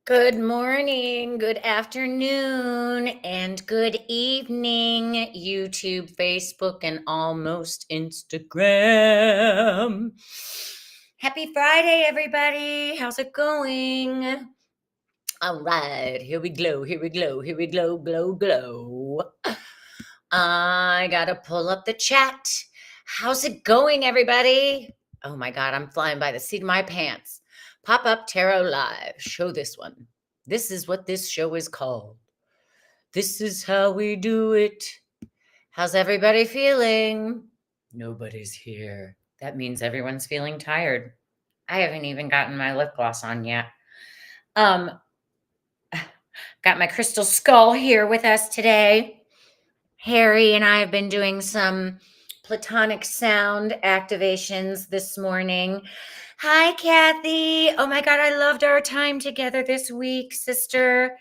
Good morning, good afternoon, and good evening, YouTube, Facebook, and almost Instagram. Happy Friday, everybody. How's it going? All right, here we glow, here we glow, here we glow, glow, glow. I gotta pull up the chat. How's it going, everybody? Oh my God, I'm flying by the seat of my pants. Pop up Tarot Live. Show this one. This is what this show is called. This is how we do it. How's everybody feeling? Nobody's here. That means everyone's feeling tired. I haven't even gotten my lip gloss on yet. Got my crystal skull here with us today. Harry and I have been doing some Platonic Sound activations this morning. Hi, Kathy. Oh my God, I loved our time together this week, sister.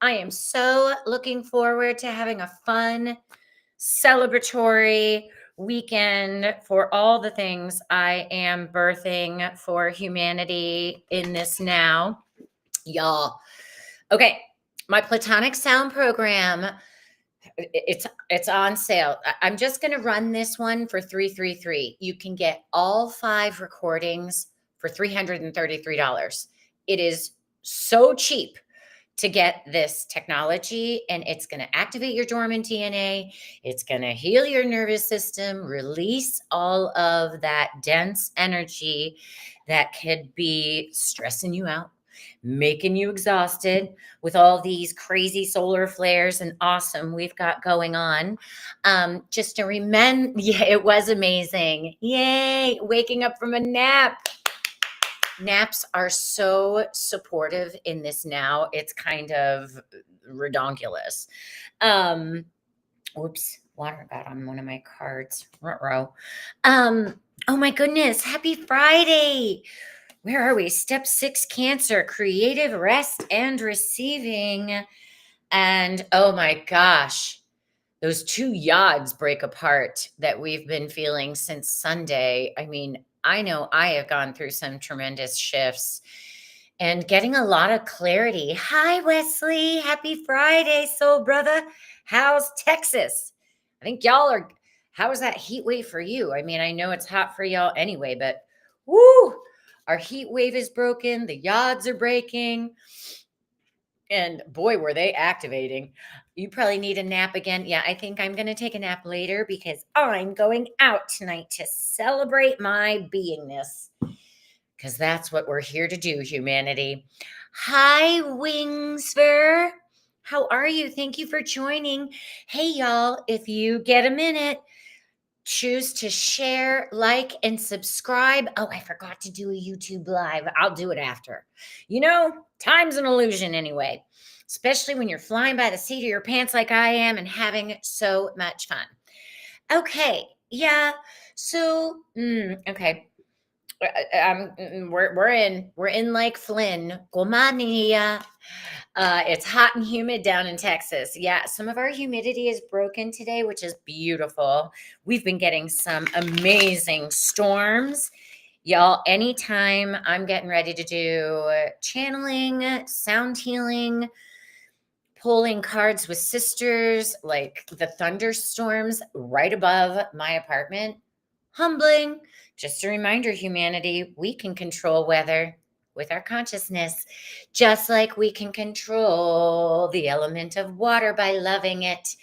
I am so looking forward to having a fun, celebratory weekend for all the things I am birthing for humanity in this now. Y'all. Okay, my Platonic Sound Program, it's on sale. I'm just going to run this one for 333. You can get all 5 recordings for $333. It is so cheap to get this technology, and it's going to activate your dormant DNA. It's going to heal your nervous system, release all of that dense energy that could be stressing you out, making you exhausted with all these crazy solar flares and awesome we've got going on. Just to remember, yeah, it was amazing. Yay, waking up from a nap. Naps are so supportive in this now. It's kind of redonkulous. Oops, water got on one of my cards. Ruh-roh. Oh my goodness, happy Friday. Where are we? Step 6, Cancer, creative rest and receiving. And oh my gosh, those 2 yods break apart that we've been feeling since Sunday. I mean, I know I have gone through some tremendous shifts and getting a lot of clarity. Hi, Wesley. Happy Friday, soul brother. How's Texas? I think y'all are, how is that heat wave for you? I mean, I know it's hot for y'all anyway, but woo, our heat wave is broken. The yods are breaking. And boy, were they activating. You probably need a nap again. Yeah, I think I'm going to take a nap later because I'm going out tonight to celebrate my beingness. Because that's what we're here to do, humanity. Hi, Wingsver. How are you? Thank you for joining. Hey, y'all, if you get a minute, choose to share, like, and subscribe. Oh, I forgot to do a YouTube live. I'll do it after. You know, time's an illusion anyway, especially when you're flying by the seat of your pants like I am and having so much fun. Okay, yeah. So, okay. We're in Lake Flynn, Gomania. It's hot and humid down in Texas. Yeah, some of our humidity is broken today, which is beautiful. We've been getting some amazing storms. Y'all, anytime I'm getting ready to do channeling, sound healing, pulling cards with sisters, like the thunderstorms right above my apartment, humbling. Just a reminder, humanity, we can control weather with our consciousness, just like we can control the element of water by loving it.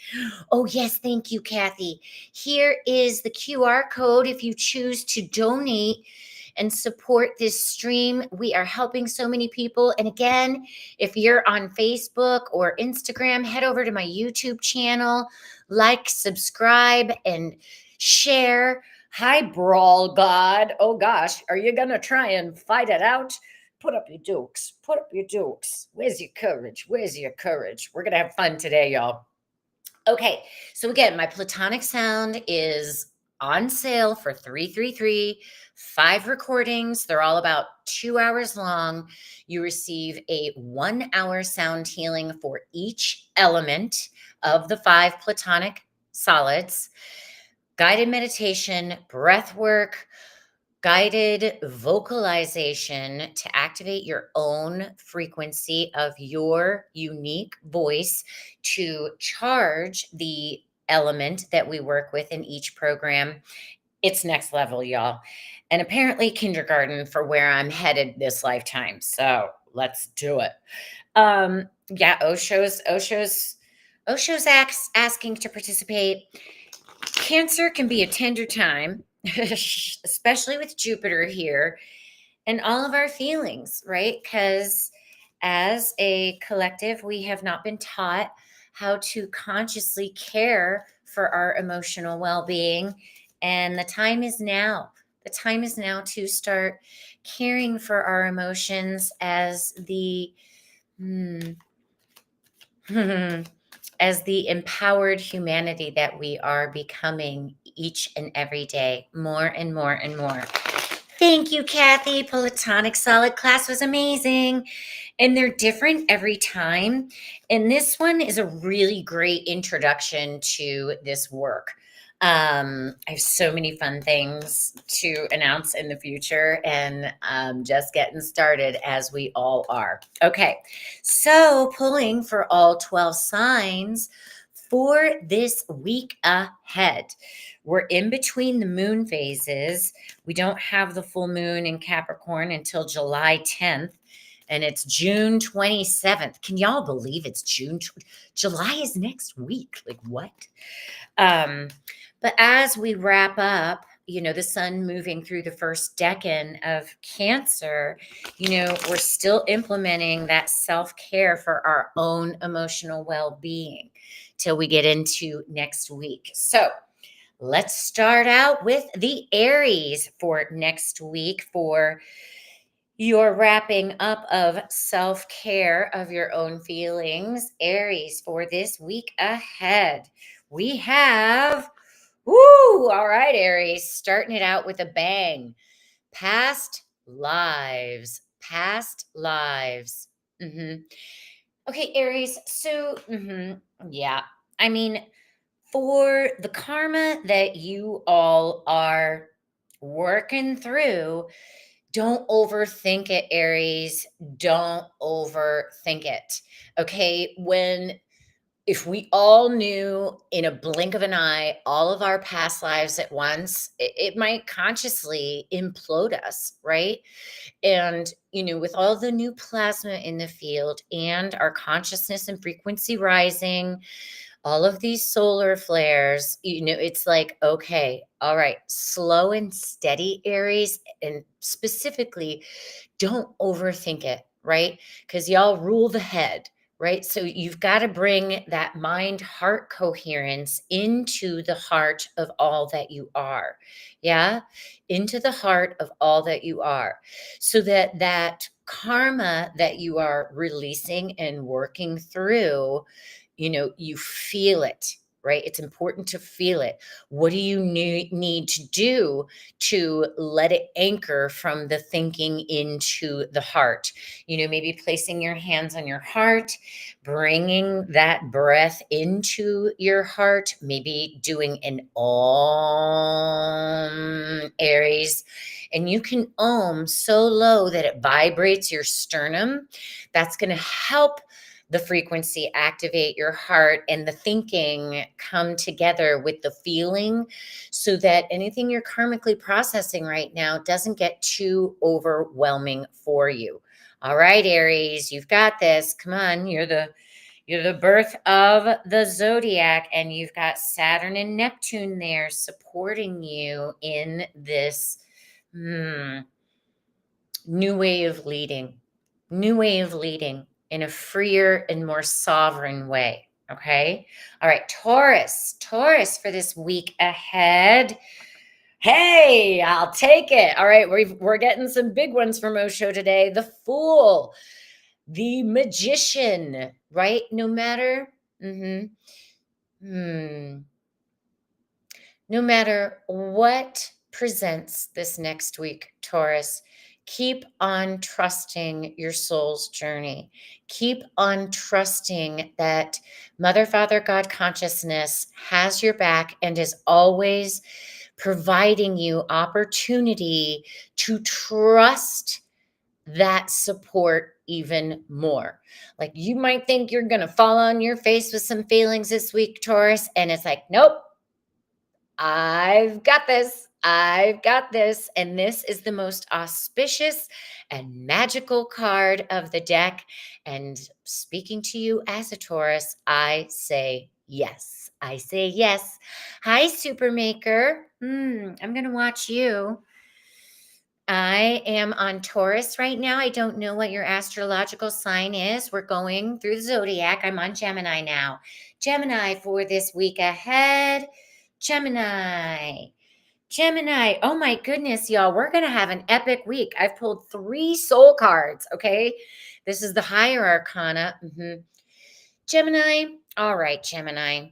Oh, yes, thank you, Kathy. Here is the QR code if you choose to donate and support this stream. We are helping so many people. And again, if you're on Facebook or Instagram, head over to my YouTube channel, like, subscribe, and share. Hi, Brawl God. Oh gosh, are you gonna try and fight it out? Put up your dukes. Put up your dukes. Where's your courage? Where's your courage? We're gonna have fun today, y'all. Okay, so again, my Platonic Sound is on sale for $333, 5 recordings. They're all about 2 hours long. You receive a 1-hour sound healing for each element of the 5 Platonic solids, guided meditation, breath work, guided vocalization to activate your own frequency of your unique voice to charge the element that we work with in each program. It's next level, y'all. And apparently kindergarten for where I'm headed this lifetime. So let's do it. Yeah, Osho's asking to participate. Cancer can be a tender time, especially with Jupiter here and all of our feelings, right? Because as a collective, we have not been taught how to consciously care for our emotional well being. And the time is now. The time is now to start caring for our emotions as the hmm, as the empowered humanity that we are becoming each and every day, more and more and more. Thank you, Kathy. Platonic Solid class was amazing. And they're different every time. And this one is a really great introduction to this work. I have so many fun things to announce in the future, and just getting started as we all are. Okay, so pulling for all 12 signs for this week ahead. We're in between the moon phases. We don't have the full moon in Capricorn until July 10th, and it's June 27th. Can y'all believe it's July is next week? Like what? But as we wrap up, the sun moving through the first decan of Cancer, we're still implementing that self-care for our own emotional well-being till we get into next week. So let's start out with the Aries for next week for your wrapping up of self-care of your own feelings. Aries for this week ahead. We have, all right, Aries, starting it out with a bang. Past lives. Past lives. Okay, Aries. So, yeah. I mean, for the karma that you all are working through, don't overthink it, Aries. Don't overthink it. Okay. If we all knew in a blink of an eye all of our past lives at once, it might consciously implode us, right? And, with all the new plasma in the field and our consciousness and frequency rising, all of these solar flares, it's like, okay, all right, slow and steady, Aries, and specifically, don't overthink it, right? Because y'all rule the head, right? So you've got to bring that mind heart coherence into the heart of all that you are. Yeah. Into the heart of all that you are. So that karma that you are releasing and working through, you feel it, right? It's important to feel it. What do you need to do to let it anchor from the thinking into the heart? Maybe placing your hands on your heart, bringing that breath into your heart, maybe doing an om, Aries. And you can om so low that it vibrates your sternum. That's going to help the frequency activate your heart and the thinking come together with the feeling so that anything you're karmically processing right now doesn't get too overwhelming for you. All right, Aries, you've got this. Come on, you're the birth of the zodiac, and you've got Saturn and Neptune there supporting you in this new way of leading in a freer and more sovereign way. Okay. All right. Taurus for this week ahead. Hey, I'll take it. All right. We're getting some big ones from Osho today. The Fool, the Magician, right? No matter. No matter what presents this next week, Taurus, keep on trusting your soul's journey. Keep on trusting that Mother, Father, God consciousness has your back and is always providing you opportunity to trust that support even more. Like you might think you're going to fall on your face with some feelings this week, Taurus, and it's like, nope, I've got this. I've got this. And this is the most auspicious and magical card of the deck. And speaking to you as a Taurus, I say yes. I say yes. Hi, Supermaker. I'm going to watch you. I am on Taurus right now. I don't know what your astrological sign is. We're going through the zodiac. I'm on Gemini now. Gemini for this week ahead. Gemini. Gemini. Oh my goodness, y'all. We're going to have an epic week. I've pulled 3 soul cards. Okay. This is the higher arcana. Gemini. All right, Gemini.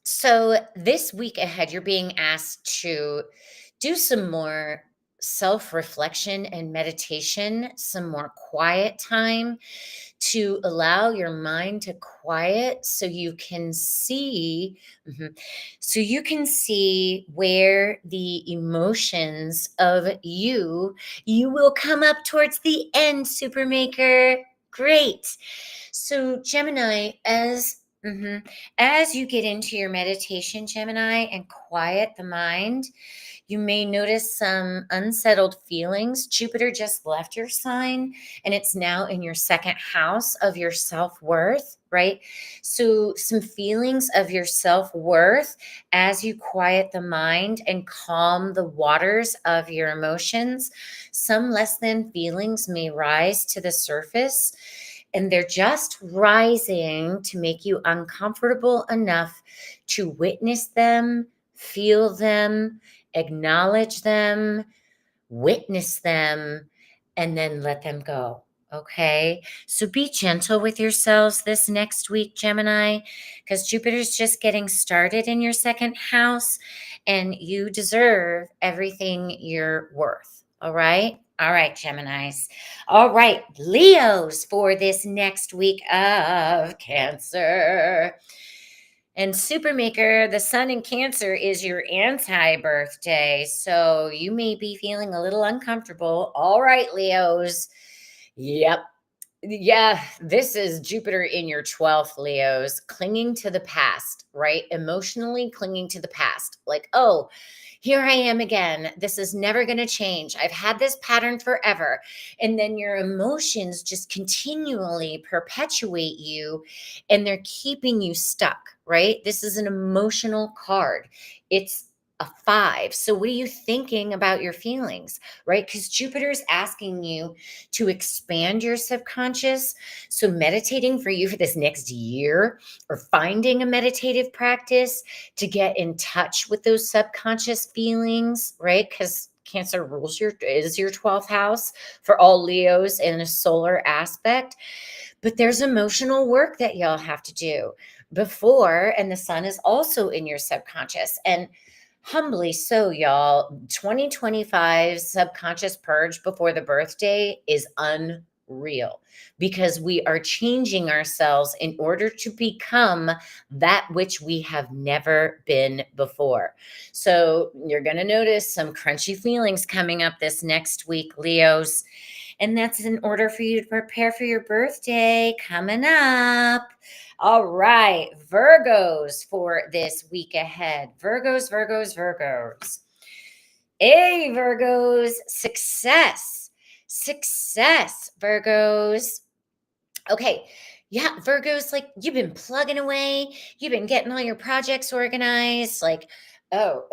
So this week ahead, you're being asked to do some more self reflection and meditation, some more quiet time to allow your mind to quiet so you can see where the emotions of you will come up towards the end, Supermaker. Great. So Gemini, as you get into your meditation, Gemini, and quiet the mind, you may notice some unsettled feelings. Jupiter just left your sign and it's now in your second house of your self-worth, right? So some feelings of your self-worth as you quiet the mind and calm the waters of your emotions. Some less than feelings may rise to the surface, and they're just rising to make you uncomfortable enough to witness them, feel them, acknowledge them, witness them, and then let them go. Okay. So be gentle with yourselves this next week, Gemini, because Jupiter's just getting started in your second house and you deserve everything you're worth. All right. All right, Geminis. All right, Leos for this next week of Cancer. And Supermaker, the sun in Cancer is your anti birthday. So you may be feeling a little uncomfortable. All right, Leos. Yep. Yeah, this is Jupiter in your 12th, Leos, clinging to the past, right? Emotionally clinging to the past. Like, oh, here I am again. This is never going to change. I've had this pattern forever. And then your emotions just continually perpetuate you and they're keeping you stuck, right? This is an emotional card. It's a 5. So, what are you thinking about your feelings, right? Because Jupiter is asking you to expand your subconscious. So, meditating for you for this next year or finding a meditative practice to get in touch with those subconscious feelings, right? Because Cancer is your 12th house for all Leos in a solar aspect. But there's emotional work that y'all have to do before, and the sun is also in your subconscious. And humbly so, y'all, 2025 subconscious purge before the birthday is unreal because we are changing ourselves in order to become that which we have never been before. So you're going to notice some crunchy feelings coming up this next week, Leos. And that's in order for you to prepare for your birthday coming up. All right, Virgos for this week ahead. Virgos, Virgos, Virgos. Hey, Virgos, success, success, Virgos. Okay. Yeah, Virgos, like you've been plugging away, you've been getting all your projects organized. Like, oh,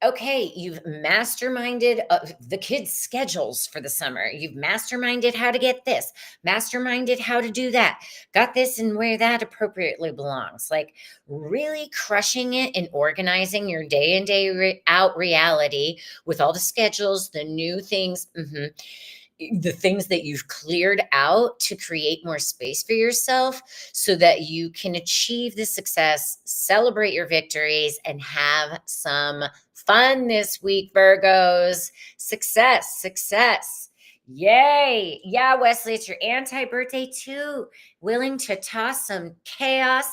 okay, you've masterminded the kids' schedules for the summer. You've masterminded how to get this, masterminded how to do that, got this and where that appropriately belongs. Like, really crushing it and organizing your day in, out reality with all the schedules, the new things. The things that you've cleared out to create more space for yourself so that you can achieve the success, celebrate your victories, and have some fun this week, Virgos. Success, success. Yay. Yeah, Wesley, it's your anti birthday too. Willing to toss some chaos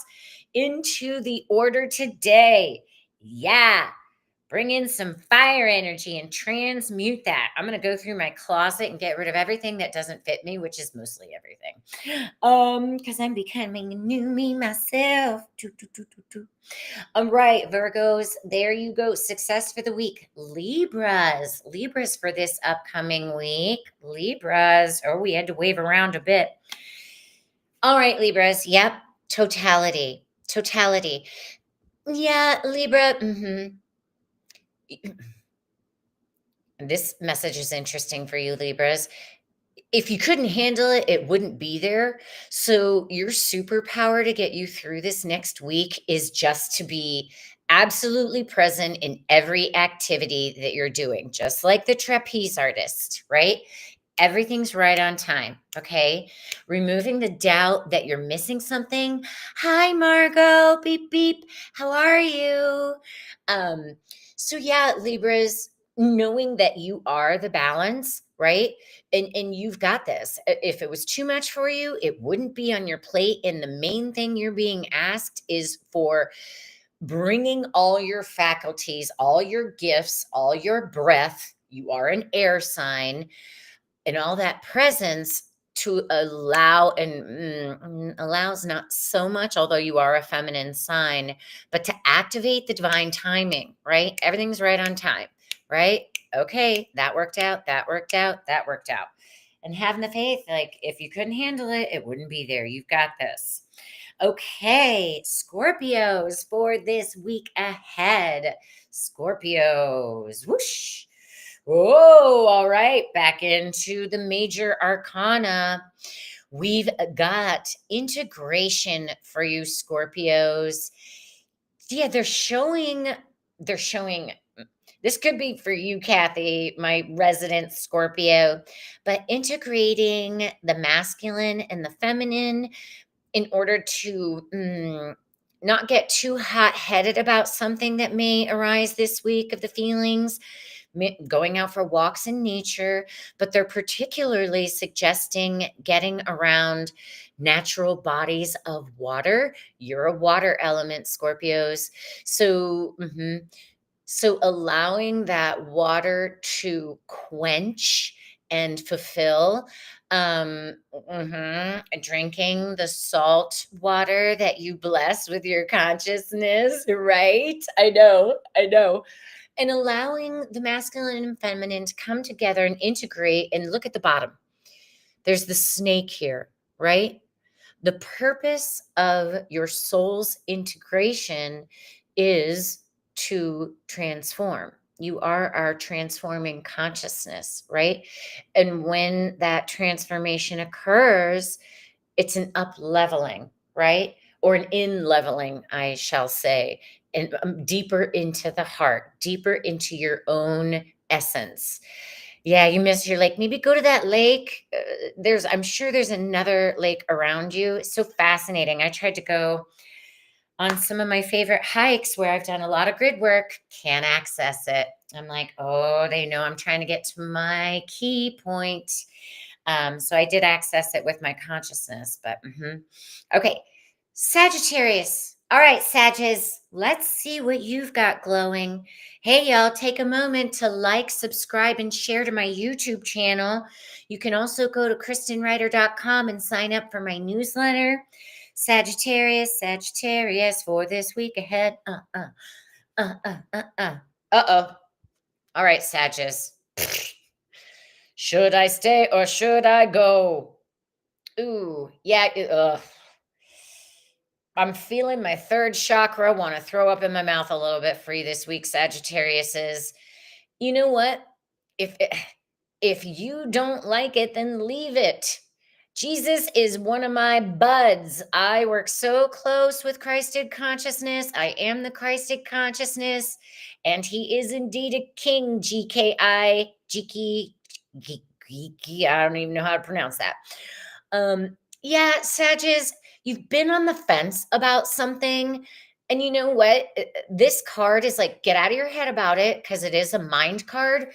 into the order today. Yeah. Bring in some fire energy and transmute that. I'm going to go through my closet and get rid of everything that doesn't fit me, which is mostly everything. Because I'm becoming a new me myself. All right, Virgos, there you go. Success for the week. Libras for this upcoming week. Libras. Oh, we had to wave around a bit. All right, Libras. Yep. Totality. Yeah, Libra. This message is interesting for you, Libras. If you couldn't handle it, it wouldn't be there. So, your superpower to get you through this next week is just to be absolutely present in every activity that you're doing, just like the trapeze artist, right? Everything's right on time. Okay. Removing the doubt that you're missing something. Hi, Margot. Beep, beep. How are you? Um, so yeah, Libras, knowing that you are the balance, right? And you've got this. If it was too much for you, it wouldn't be on your plate. And the main thing you're being asked is for bringing all your faculties, all your gifts, all your breath. You are an air sign and all that presence to allow and allows not so much, although you are a feminine sign, but to activate the divine timing, right? Everything's right on time, right? Okay, that worked out, that worked out, that worked out. And having the faith, like if you couldn't handle it, it wouldn't be there. You've got this. Okay, Scorpios for this week ahead. Scorpios, whoosh. Oh, all right. Back into the major arcana. We've got integration for you, Scorpios. Yeah, they're showing this could be for you, Kathy, my resident Scorpio, but integrating the masculine and the feminine in order to not get too hot headed about something that may arise this week of the feelings going out for walks in nature, but they're particularly suggesting getting around natural bodies of water. You're a water element, Scorpios. So, so allowing that water to quench and fulfill, drinking the salt water that you bless with your consciousness, right? I know, and allowing the masculine and feminine to come together and integrate. And look at the bottom. There's the snake here, right? The purpose of your soul's integration is to transform. You are our transforming consciousness, right? And when that transformation occurs, it's an up leveling, right? Or an in leveling, I shall say, and deeper into the heart, deeper into your own essence. Yeah, you miss your lake. Maybe go to that lake. I'm sure there's another lake around you. It's so fascinating. I tried to go on some of my favorite hikes where I've done a lot of grid work, can't access it. I'm like, oh, they know I'm trying to get to my key point. So I did access it with my consciousness, but okay. Sagittarius. All right, Sagittarius, let's see what you've got glowing. Hey, y'all, take a moment to like, subscribe, and share to my YouTube channel. You can also go to KristenWriter.com and sign up for my newsletter. Sagittarius for this week ahead. Uh-oh. All right, Sagittarius. Should I stay or should I go? Ooh, yeah. I'm feeling my third chakra. Want to throw up in my mouth a little bit for you this week, Sagittarius. Is you know what? If if you don't like it, then leave it. Jesus is one of my buds. I work so close with Christed consciousness. I am the Christed consciousness, and he is indeed a king. GKI, Geeky. I don't even know how to pronounce that. Yeah, Sages, you've been on the fence about something. And you know what? This card is like, get out of your head about it because it is a mind card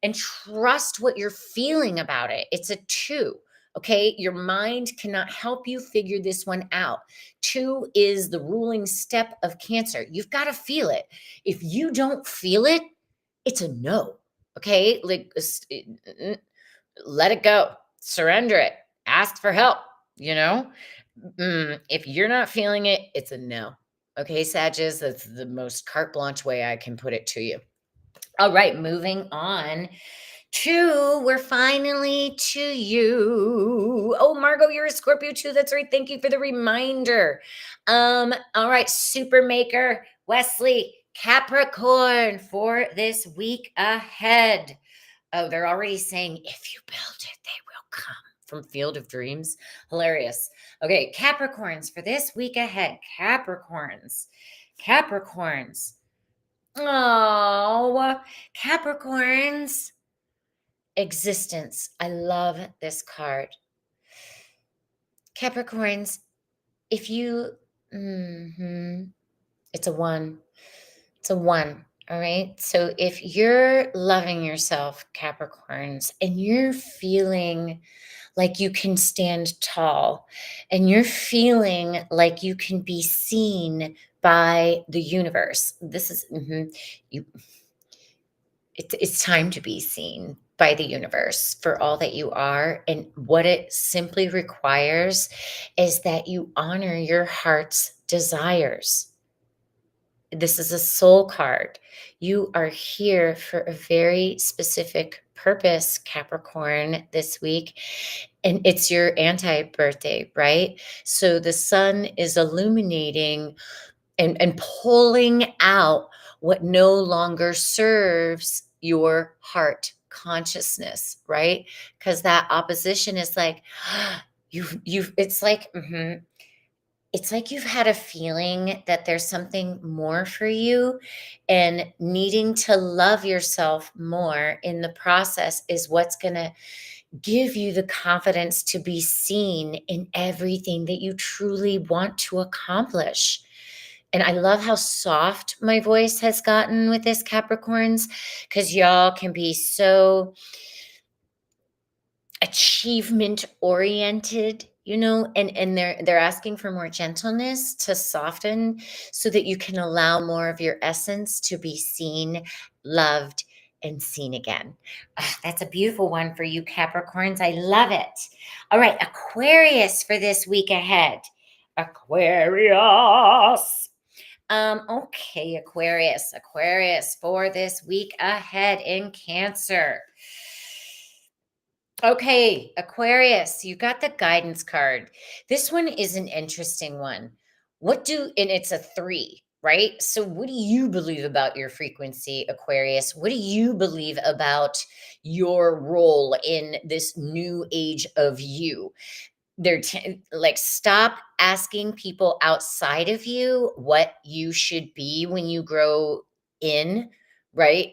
and trust what you're feeling about it. It's a 2. Okay, your mind cannot help you figure this one out. Two is the ruling step of Cancer. You've got to feel it. If you don't feel it, it's a no. Okay, like let it go, surrender it, ask for help. You know, if you're not feeling it, it's a no. Okay, Sages, that's the most carte blanche way I can put it to you. All right, moving on to, we're finally to you. Oh, Margot, you're a Scorpio too. That's right. Thank you for the reminder. All right, Supermaker, Wesley, Capricorn for this week ahead. Oh, they're already saying, if you build it, they will come, from Field of Dreams. Hilarious. Okay, Capricorns for this week ahead. Capricorns. Capricorns. Oh, Capricorns. Existence. I love this card. Capricorns, if you, it's a one. It's a one. All right. So if you're loving yourself, Capricorns, and you're feeling like you can stand tall and you're feeling like you can be seen by the universe, this is, you, it's time to be seen by the universe for all that you are. And what it simply requires is that you honor your heart's desires. This is a soul card. You are here for a very specific purpose, Capricorn, this week. And it's your anti-birthday, right? So the sun is illuminating and pulling out what no longer serves your heart consciousness, right? Because that opposition is like, it's like, it's like you've had a feeling that there's something more for you, and needing to love yourself more in the process is what's going to give you the confidence to be seen in everything that you truly want to accomplish. And I love how soft my voice has gotten with this, Capricorns, because y'all can be so achievement oriented, and they're asking for more gentleness to soften so that you can allow more of your essence to be seen, loved, and seen again. Ah, that's a beautiful one for you, Capricorns. I love it. All right, Aquarius for this week ahead. Aquarius. Okay, Aquarius for this week ahead in Cancer. Okay, Aquarius, you got the guidance card. This one is an interesting one. And it's a 3, right? So what do you believe about your frequency, Aquarius? What do you believe about your role in this new age of you? Like, stop asking people outside of you what you should be when you grow in, right?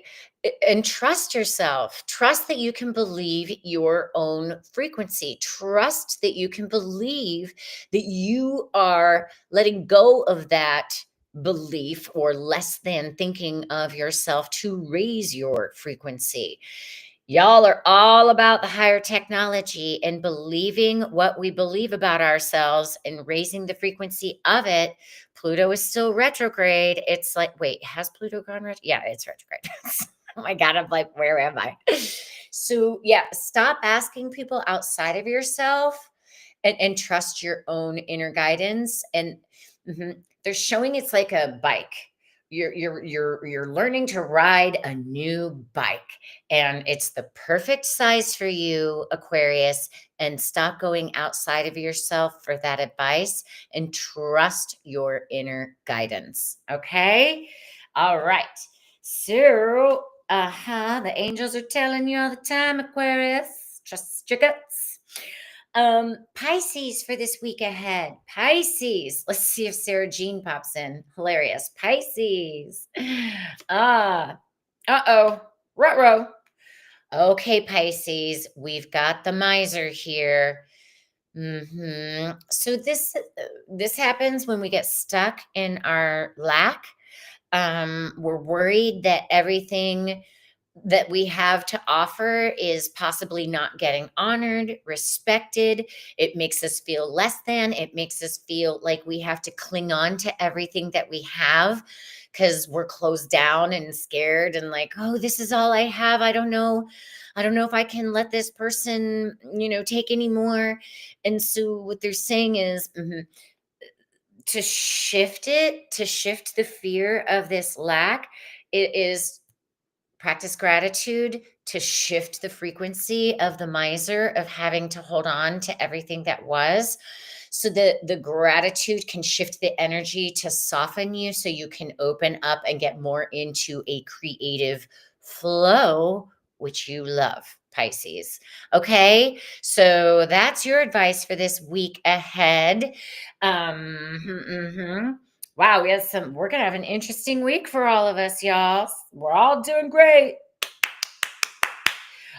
And trust yourself. Trust that you can believe your own frequency. Trust that you can believe that you are letting go of that belief or less than thinking of yourself to raise your frequency. Y'all are all about the higher technology and believing what we believe about ourselves and raising the frequency of it. Pluto is still retrograde. It's like, wait, has Pluto gone retrograde? Yeah, it's retrograde. Oh my God, I'm like, where am I? So yeah, stop asking people outside of yourself and trust your own inner guidance. And they're showing it's like a bike. You're learning to ride a new bike, and it's the perfect size for you, Aquarius. And stop going outside of yourself for that advice and trust your inner guidance. Okay. All right. So, the angels are telling you all the time, Aquarius, trust your guts. Pisces for this week ahead. Pisces. Let's see if Sarah Jean pops in. Hilarious. Pisces. Uh-oh. Ruh-roh. Okay, Pisces. We've got the miser here. So this happens when we get stuck in our lack. We're worried that everything that we have to offer is possibly not getting honored, respected. It makes us feel less than. It makes us feel like we have to cling on to everything that we have because we're closed down and scared and like, oh, this is all I have. I don't know. I don't know if I can let this person, take any more. And so what they're saying is to shift the fear of this lack, it is practice gratitude to shift the frequency of the miser of having to hold on to everything that was, so that the gratitude can shift the energy to soften you so you can open up and get more into a creative flow, which you love, Pisces. Okay, so that's your advice for this week ahead. Wow, we're gonna have an interesting week for all of us, y'all. We're all doing great.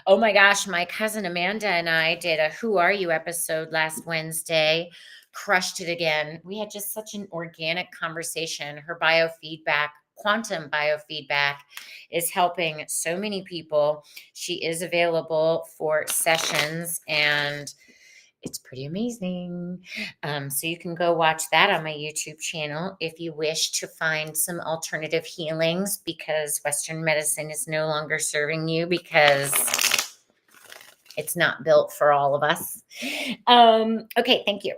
Oh my gosh, my cousin Amanda and I did a Who Are You episode last Wednesday. Crushed it again. We had just such an organic conversation. Her biofeedback, quantum biofeedback, is helping so many people. She is available for sessions and it's pretty amazing. So you can go watch that on my YouTube channel if you wish to find some alternative healings because Western medicine is no longer serving you because it's not built for all of us. Okay, thank you.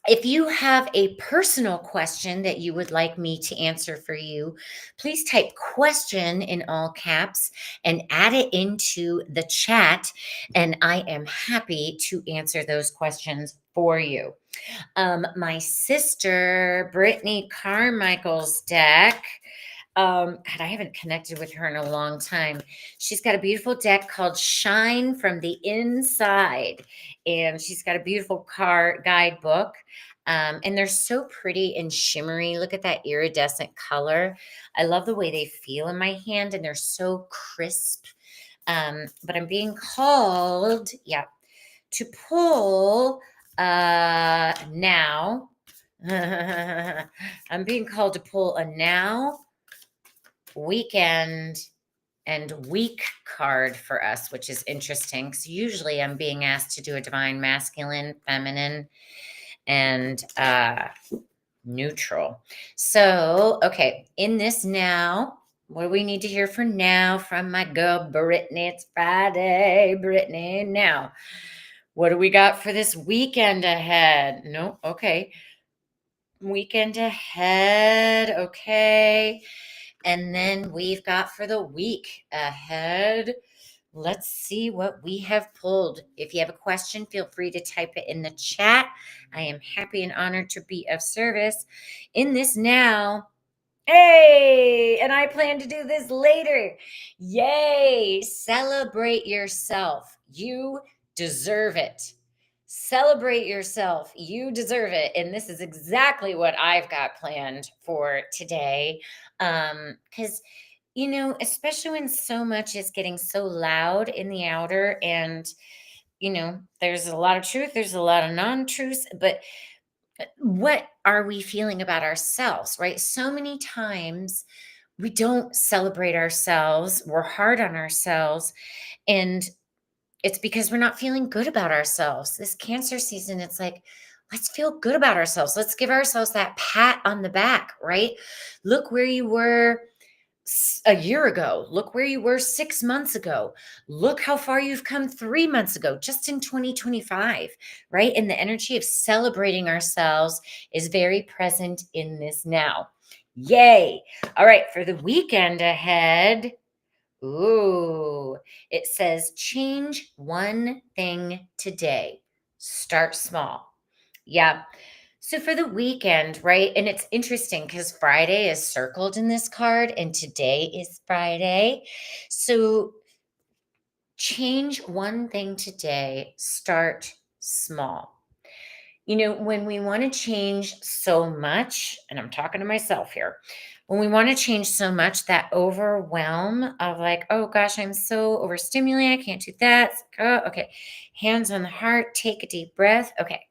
If you have a personal question that you would like me to answer for you, please type question in all caps and add it into the chat, and I am happy to answer those questions for you. My sister, Brittany Carmichael's deck. God, I haven't connected with her in a long time. She's got a beautiful deck called Shine from the Inside, and she's got a beautiful card guidebook. And they're so pretty and shimmery. Look at that iridescent color. I love the way they feel in my hand, and they're so crisp. But I'm being called, yeah, to pull now. I'm being called to pull a now, weekend, and week card for us, which is interesting because usually I'm being asked to do a divine masculine, feminine, and neutral. So, okay, in this now, what do we need to hear for now from my girl Brittany? It's Friday, Brittany. Now, what do we got for this weekend ahead? No, okay. Weekend ahead, okay. And then we've got for the week ahead. Let's see what we have pulled. If you have a question, feel free to type it in the chat. I am happy and honored to be of service. In this now, hey, and I plan to do this later. Yay, celebrate yourself. You deserve it. Celebrate yourself. You deserve it. And this is exactly what I've got planned for today. Because especially when so much is getting so loud in the outer, and there's a lot of truth, there's a lot of non-truths, but what are we feeling about ourselves, right? So many times we don't celebrate ourselves, we're hard on ourselves, and it's because we're not feeling good about ourselves. This Cancer season, it's like, let's feel good about ourselves. Let's give ourselves that pat on the back, right? Look where you were a year ago. Look where you were 6 months ago. Look how far you've come 3 months ago, just in 2025, right? And the energy of celebrating ourselves is very present in this now. Yay. All right. For the weekend ahead, ooh, it says change one thing today. Start small. Yeah. So for the weekend, right? And it's interesting because Friday is circled in this card and today is Friday. So change one thing today, start small. When we want to change so much, and I'm talking to myself here, when we want to change so much, that overwhelm of like, oh gosh, I'm so overstimulated, I can't do that. Oh, okay. Hands on the heart, take a deep breath. Okay.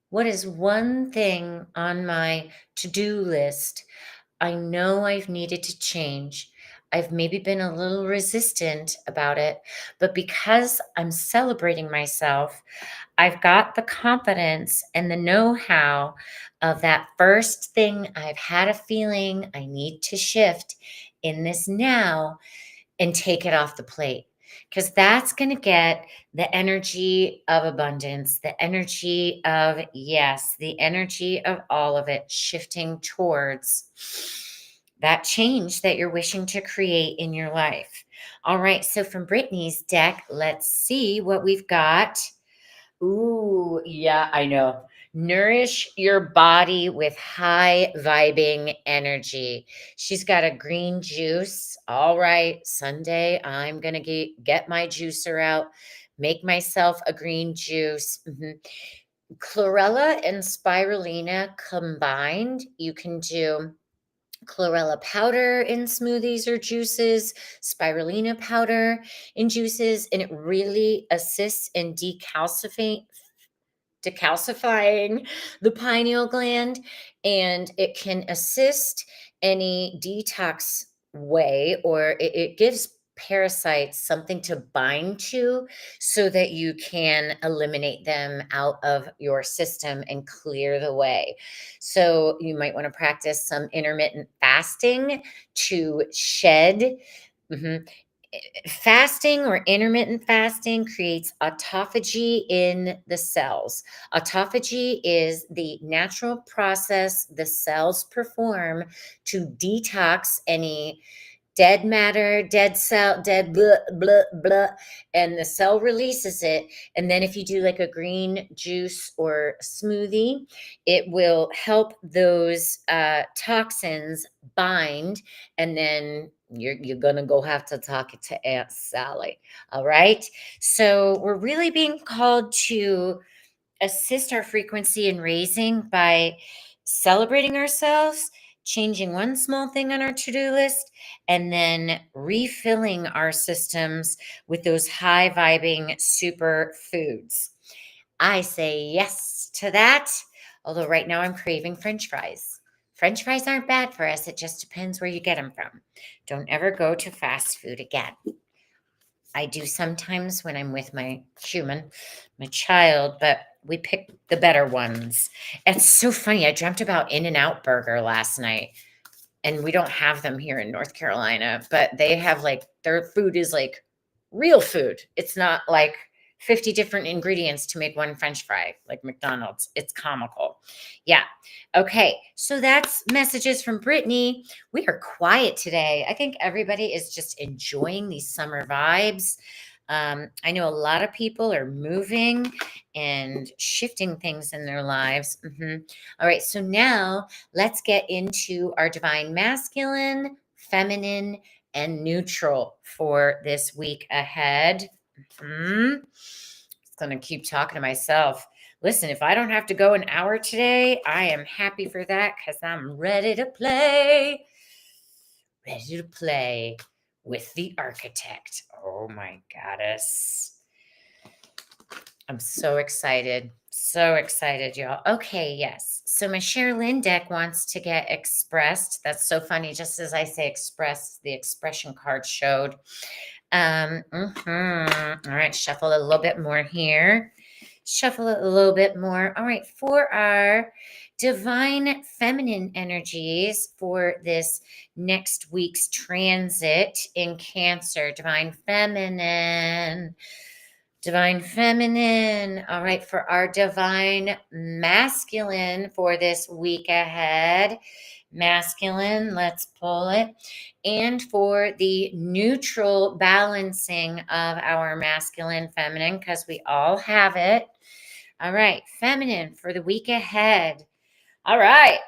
What is one thing on my to-do list I know I've needed to change. I've maybe been a little resistant about it, but because I'm celebrating myself, I've got the confidence and the know how of that first thing I've had a feeling I need to shift in this now and take it off the plate. Because that's going to get the energy of abundance, the energy of yes, the energy of all of it shifting towards that change that you're wishing to create in your life. All right. So from Brittany's deck, let's see what we've got. Ooh, yeah, I know. Nourish your body with high vibing energy. She's got a green juice. All right, Sunday, I'm going to get my juicer out, make myself a green juice. Chlorella and spirulina combined. You can do chlorella powder in smoothies or juices, spirulina powder in juices, and it really assists in decalcifying the pineal gland, and it can assist any detox way, or it gives parasites something to bind to so that you can eliminate them out of your system and clear the way. So you might want to practice some intermittent fasting to shed. Mhm. Fasting or intermittent fasting creates autophagy in the cells. Autophagy is the natural process the cells perform to detox any dead matter, dead cell, dead blah, blah, blah, and the cell releases it. And then if you do like a green juice or smoothie, it will help those toxins bind, and then you're gonna go have to talk to Aunt Sally. All right. So we're really being called to assist our frequency in raising by celebrating ourselves, changing one small thing on our to-do list, and then refilling our systems with those high vibing super foods. I say yes to that, although right now I'm craving French fries. French fries aren't bad for us. It just depends where you get them from. Don't ever go to fast food again. I do sometimes when I'm with my child, but we pick the better ones. It's so funny. I dreamt about In-N-Out Burger last night, and we don't have them here in North Carolina, but they have like their food is like real food. It's not like 50 different ingredients to make one French fry like McDonald's. It's comical. Yeah. Okay. So that's messages from Brittany. We are quiet today. I think everybody is just enjoying these summer vibes. I know a lot of people are moving and shifting things in their lives. All right. So now let's get into our divine masculine, feminine, and neutral for this week ahead. It's going to keep talking to myself. Listen, if I don't have to go an hour today, I am happy for that because I'm ready to play. Ready to play with the architect. Oh my goddess. I'm so excited. So excited, y'all. Okay, yes. So my Sherilyn deck wants to get expressed. That's so funny. Just as I say expressed, the expression card showed. All right, shuffle a little bit more here. Shuffle it a little bit more. All right, for our divine feminine energies for this next week's transit in Cancer, divine feminine. Divine feminine. All right, for our divine masculine for this week ahead. Masculine, let's pull it. And for the neutral balancing of our masculine, feminine, because we all have it. All right, feminine for the week ahead. All right,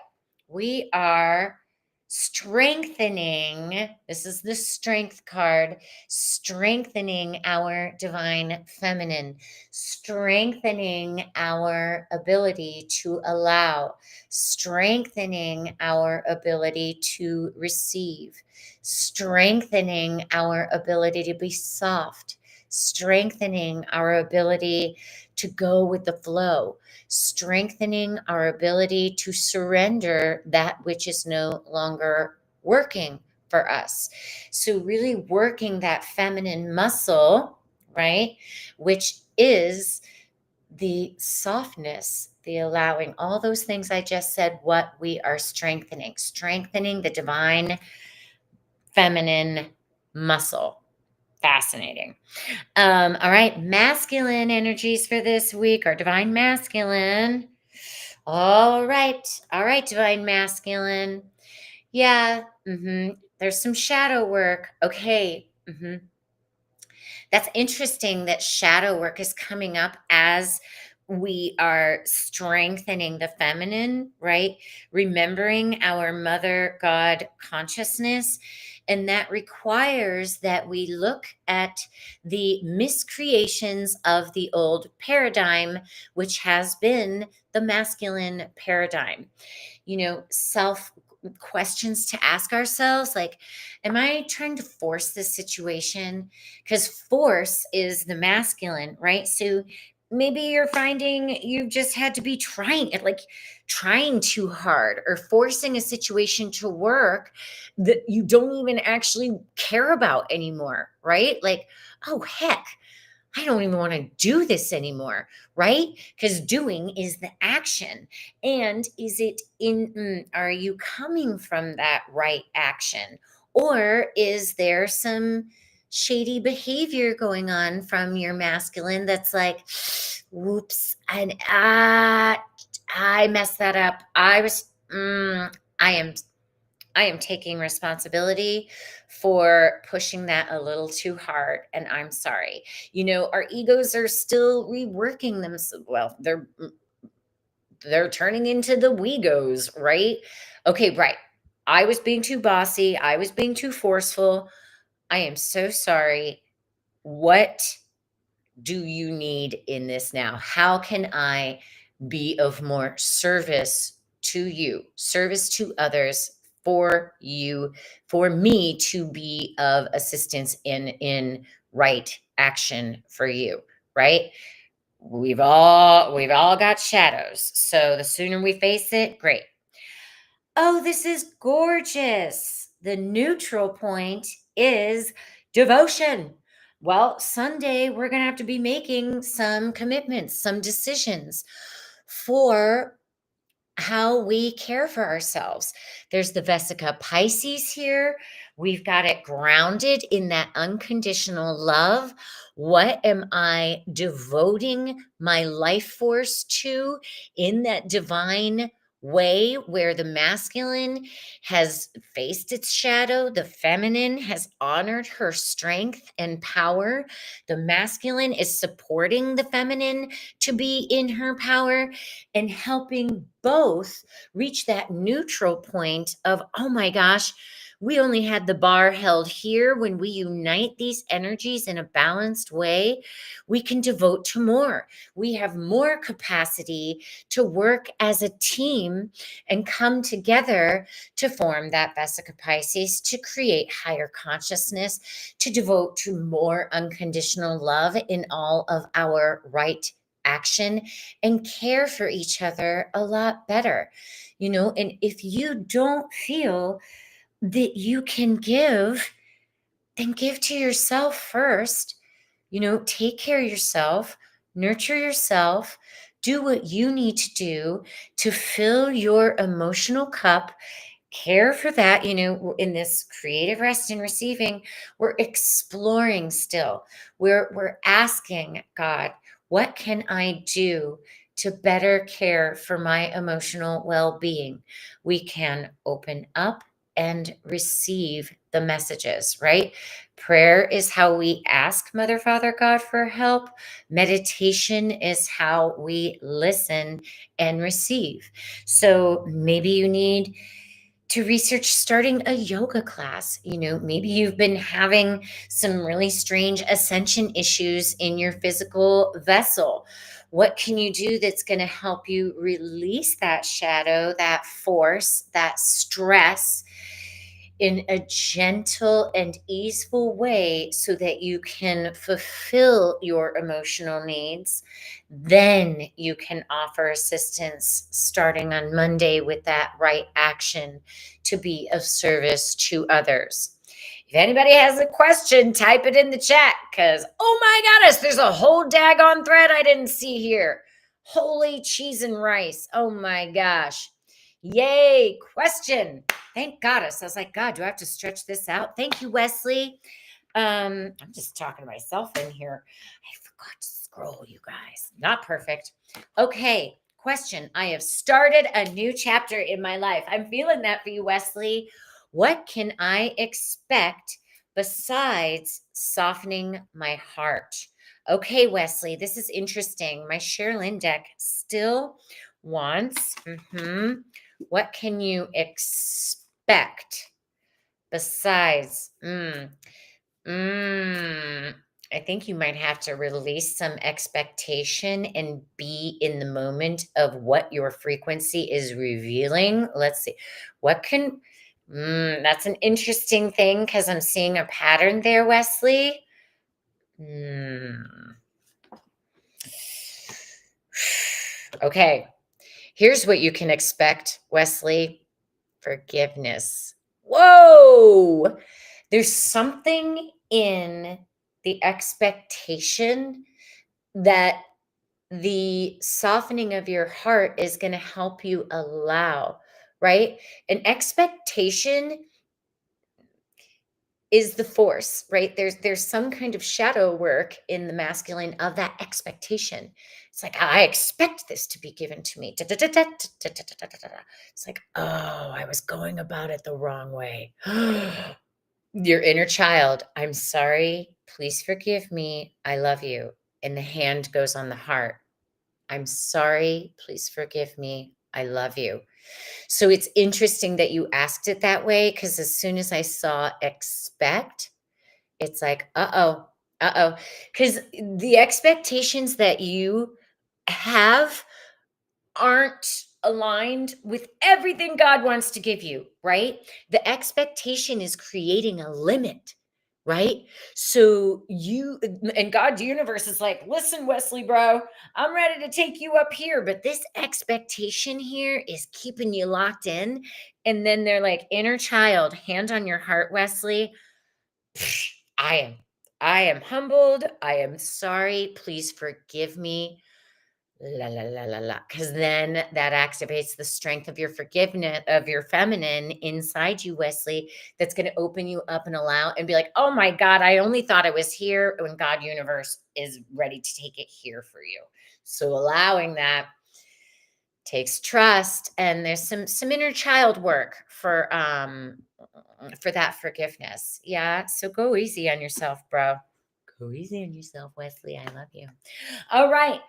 we are strengthening. This is the strength card, strengthening our divine feminine, strengthening our ability to allow, strengthening our ability to receive, strengthening our ability to be soft, strengthening our ability to go with the flow, strengthening our ability to surrender that which is no longer working for us. So, really working that feminine muscle, right? Which is the softness, the allowing, all those things I just said, what we are strengthening the divine feminine muscle. Fascinating. All right, masculine energies for this week are divine masculine. All right, divine masculine. Yeah, there's some shadow work. Okay. That's interesting that shadow work is coming up as we are strengthening the feminine, right? Remembering our mother God consciousness. And that requires that we look at the miscreations of the old paradigm, which has been the masculine paradigm. Self questions to ask ourselves, like, am I trying to force this situation? Because force is the masculine, right? So maybe you're finding you've just had to be trying too hard or forcing a situation to work that you don't even actually care about anymore, right? Like, oh, heck, I don't even want to do this anymore, right? Because doing is the action. And is it are you coming from that right action? Or is there some shady behavior going on from your masculine that's like, whoops, and I messed that up. I am I am taking responsibility for pushing that a little too hard, and I'm sorry. Our egos are still reworking themselves. Well, they're turning into the we-goes, right? Okay, right. I was being too bossy. I was being too forceful. I am so sorry. What do you need in this now? How can I be of more service to you, service to others, for you, for me to be of assistance in right action for you, right? We've all got shadows. So the sooner we face it, great. Oh, this is gorgeous. The neutral point is devotion. Well, Sunday, we're going to have to be making some commitments, some decisions for how we care for ourselves. There's the Vesica Pisces here. We've got it grounded in that unconditional love. What am I devoting my life force to in that divine way where the masculine has faced its shadow, the feminine has honored her strength and power, the masculine is supporting the feminine to be in her power and helping both reach that neutral point of, oh my gosh, we only had the bar held here. When we unite these energies in a balanced way, we can devote to more. We have more capacity to work as a team and come together to form that Vesica Pisces, to create higher consciousness, to devote to more unconditional love in all of our right action, and care for each other a lot better. And if you don't feel that you can give, then give to yourself first. Take care of yourself, nurture yourself, do what you need to do to fill your emotional cup. Care for that. In this creative rest and receiving, we're exploring still. We're asking God, what can I do to better care for my emotional well-being? We can open up and receive the messages, right? Prayer is how we ask Mother, Father, God for help. Meditation is how we listen and receive. So maybe you need to research starting a yoga class. Maybe you've been having some really strange ascension issues in your physical vessel. What can you do that's going to help you release that shadow, that force, that stress, in a gentle and easeful way so that you can fulfill your emotional needs. Then you can offer assistance starting on Monday with that right action to be of service to others. If anybody has a question, type it in the chat because, oh my goodness, there's a whole daggone thread I didn't see here. Holy cheese and rice. Oh my gosh. Yay. Question. Thank goddess. I was like, God, do I have to stretch this out? Thank you, Wesley. I'm just talking to myself in here. I forgot to scroll, you guys. Not perfect. Okay. Question. I have started a new chapter in my life. I'm feeling that for you, Wesley. What can I expect besides softening my heart? Okay, Wesley, this is interesting. My Sherilyn deck still wants, what can you expect besides, I think you might have to release some expectation and be in the moment of what your frequency is revealing. Let's see. What can, that's an interesting thing because I'm seeing a pattern there, Wesley. Okay. Here's what you can expect, Wesley. Forgiveness. Whoa! There's something in the expectation that the softening of your heart is going to help you allow, right? An expectation is the force, right? There's some kind of shadow work in the masculine of that expectation. It's like, I expect this to be given to me. It's like, oh, I was going about it the wrong way. Your inner child, I'm sorry, please forgive me, I love you. And the hand goes on the heart. I'm sorry, please forgive me, I love you. So it's interesting that you asked it that way because as soon as I saw expect, it's like, uh-oh, uh-oh. Because the expectations that you have aren't aligned with everything God wants to give you, right? The expectation is creating a limit, right? So you and God's universe is like, listen, Wesley, bro, I'm ready to take you up here, but this expectation here is keeping you locked in. And then they're like, inner child, hand on your heart, Wesley. I am. I am humbled. I am sorry. Please forgive me. La la la la la. Because then that activates the strength of your forgiveness of your feminine inside you, Wesley. That's going to open you up and allow and be like, oh my God, I only thought I was here when God universe is ready to take it here for you. So allowing that takes trust, and there's some inner child work for that forgiveness. Yeah. So go easy on yourself, bro. Go easy on yourself, Wesley. I love you. All right.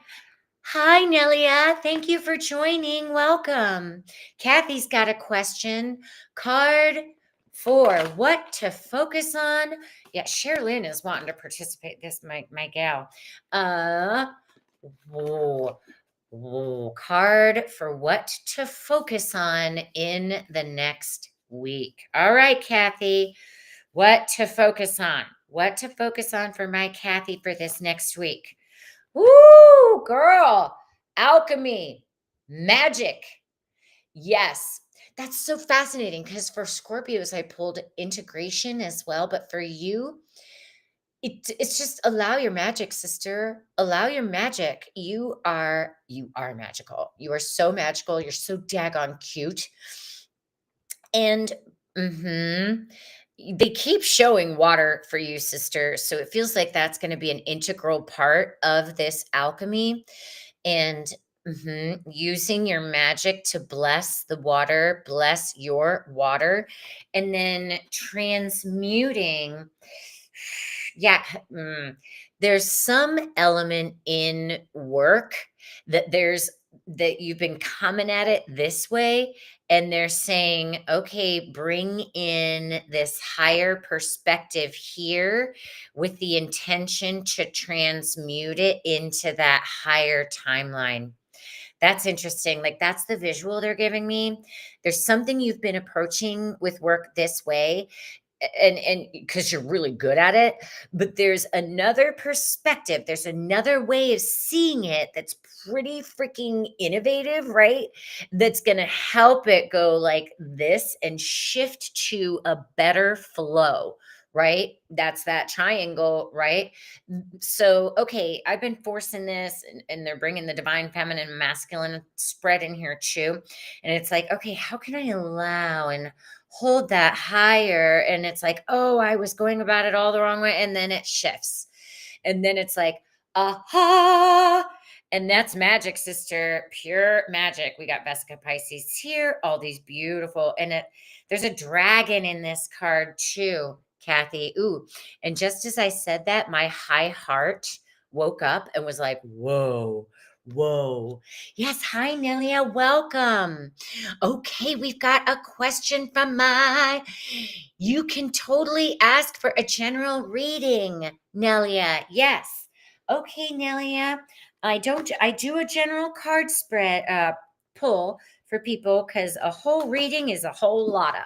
Hi, Nelia. Thank you for joining. Welcome. Kathy's got a question. Card 4. What to focus on? Yeah, Sherilyn is wanting to participate. This my gal. Whoa. Card for what to focus on in the next week. All right, Kathy. What to focus on? What to focus on for my Kathy for this next week? Woo, girl. Alchemy, magic. Yes. That's so fascinating because for Scorpios, I pulled integration as well. But for you, it's just allow your magic, sister. Allow your magic. You are magical. You are so magical. You're so daggone cute. And they keep showing water for you, sister. So it feels like that's going to be an integral part of this alchemy. And using your magic to bless the water, bless your water, and then transmuting. Yeah, there's some element in work that you've been coming at it this way, and they're saying, okay, bring in this higher perspective here with the intention to transmute it into that higher timeline. That's interesting. Like that's the visual they're giving me. There's something you've been approaching with work this way, and because you're really good at it, but there's another perspective, there's another way of seeing it that's pretty freaking innovative, right? That's going to help it go like this and shift to a better flow, right? That's that triangle, right? So okay, I've been forcing this, and they're bringing the divine feminine and masculine spread in here too, and it's like, okay, how can I allow and hold that higher? And it's like, oh, I was going about it all the wrong way, and then it shifts, and then it's like, aha. And that's magic, sister, pure magic. We got Vesica Pisces here, all these beautiful, and there's a dragon in this card too, Kathy. Ooh, and just as I said that, my high heart woke up and was like, whoa, whoa. Yes. Hi, Nelia. Welcome. Okay. We've got a question from you can totally ask for a general reading, Nelia. Yes. Okay, Nelia. I do a general card spread, pull for people because a whole reading is a whole lotta.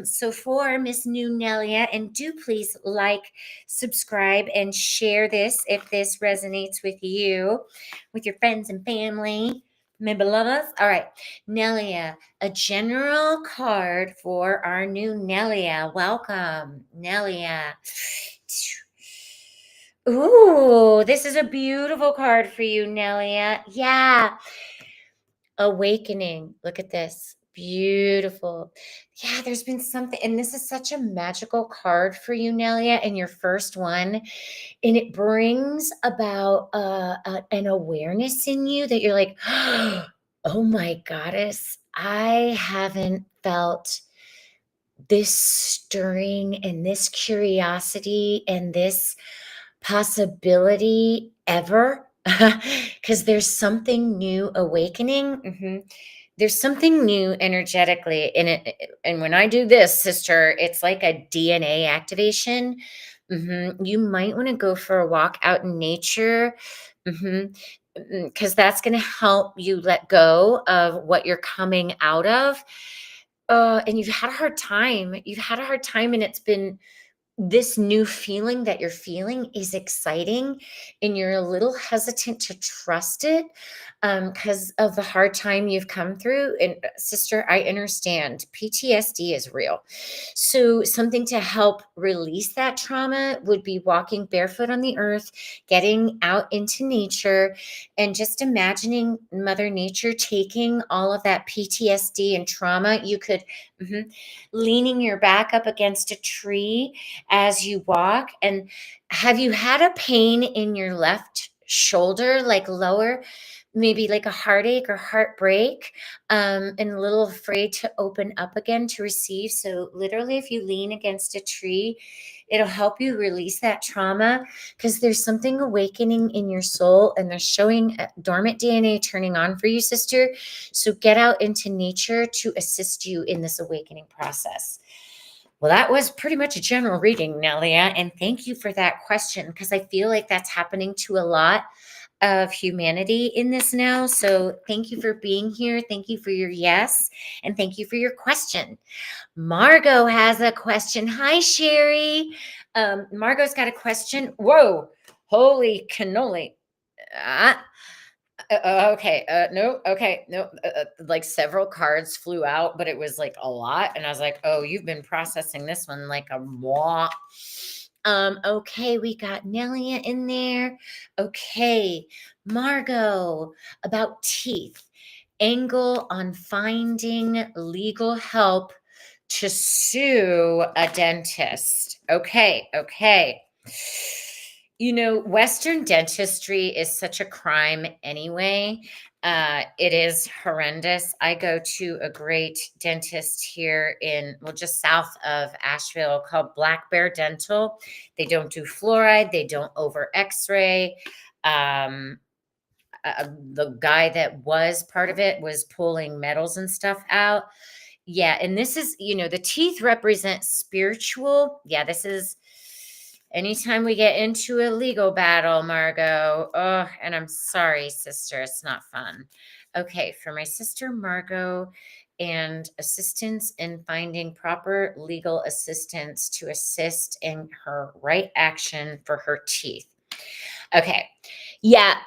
So for Miss New Nelia, and do please like, subscribe, and share this if this resonates with you, with your friends and family, my beloveds. All right, Nelia, a general card for our new Nelia. Welcome, Nelia. Ooh, this is a beautiful card for you, Nelia. Yeah. Awakening. Look at this. Beautiful. Yeah, there's been something, and this is such a magical card for you, Nelia, and your first one. And it brings about an awareness in you that you're like, oh my goddess, I haven't felt this stirring and this curiosity and this possibility ever. Because there's something new awakening. There's something new energetically in it. And when I do this, sister, it's like a DNA activation. You might want to go for a walk out in nature. Because that's going to help you let go of what you're coming out of. And you've had a hard time. You've had a hard time, and it's been this new feeling that you're feeling is exciting, and you're a little hesitant to trust it because of the hard time you've come through. And sister, I understand PTSD is real. So something to help release that trauma would be walking barefoot on the earth, getting out into nature, and just imagining Mother Nature taking all of that PTSD and trauma. You could leaning your back up against a tree as you walk. And have you had a pain in your left shoulder, like lower, maybe like a heartache or heartbreak, and a little afraid to open up again to receive? So literally, if you lean against a tree, it'll help you release that trauma, because there's something awakening in your soul, and they're showing dormant DNA turning on for you, sister. So get out into nature to assist you in this awakening process. Well, that was pretty much a general reading, Nelia, and thank you for that question, because I feel like that's happening to a lot of humanity in this now. So thank you for being here. Thank you for your yes, and thank you for your question. Margot has a question. Hi, Sherry. Margot's got a question. Whoa, holy cannoli. Okay. No. Okay. No. Like several cards flew out, but it was like a lot, and I was like, "Oh, you've been processing this one like a moi." Okay, we got Nelia in there. Okay, Margot, about teeth. Angle on finding legal help to sue a dentist. Okay. Okay. Western dentistry is such a crime anyway. It is horrendous. I go to a great dentist here well, just south of Asheville, called Black Bear Dental. They don't do fluoride. They don't over x-ray. The guy that was part of it was pulling metals and stuff out. Yeah. And this is, the teeth represent spiritual. Yeah, this is Anytime we get into a legal battle, Margot, oh, and I'm sorry, sister, it's not fun. Okay, for my sister Margot and assistance in finding proper legal assistance to assist in her right action for her teeth. Okay, yeah,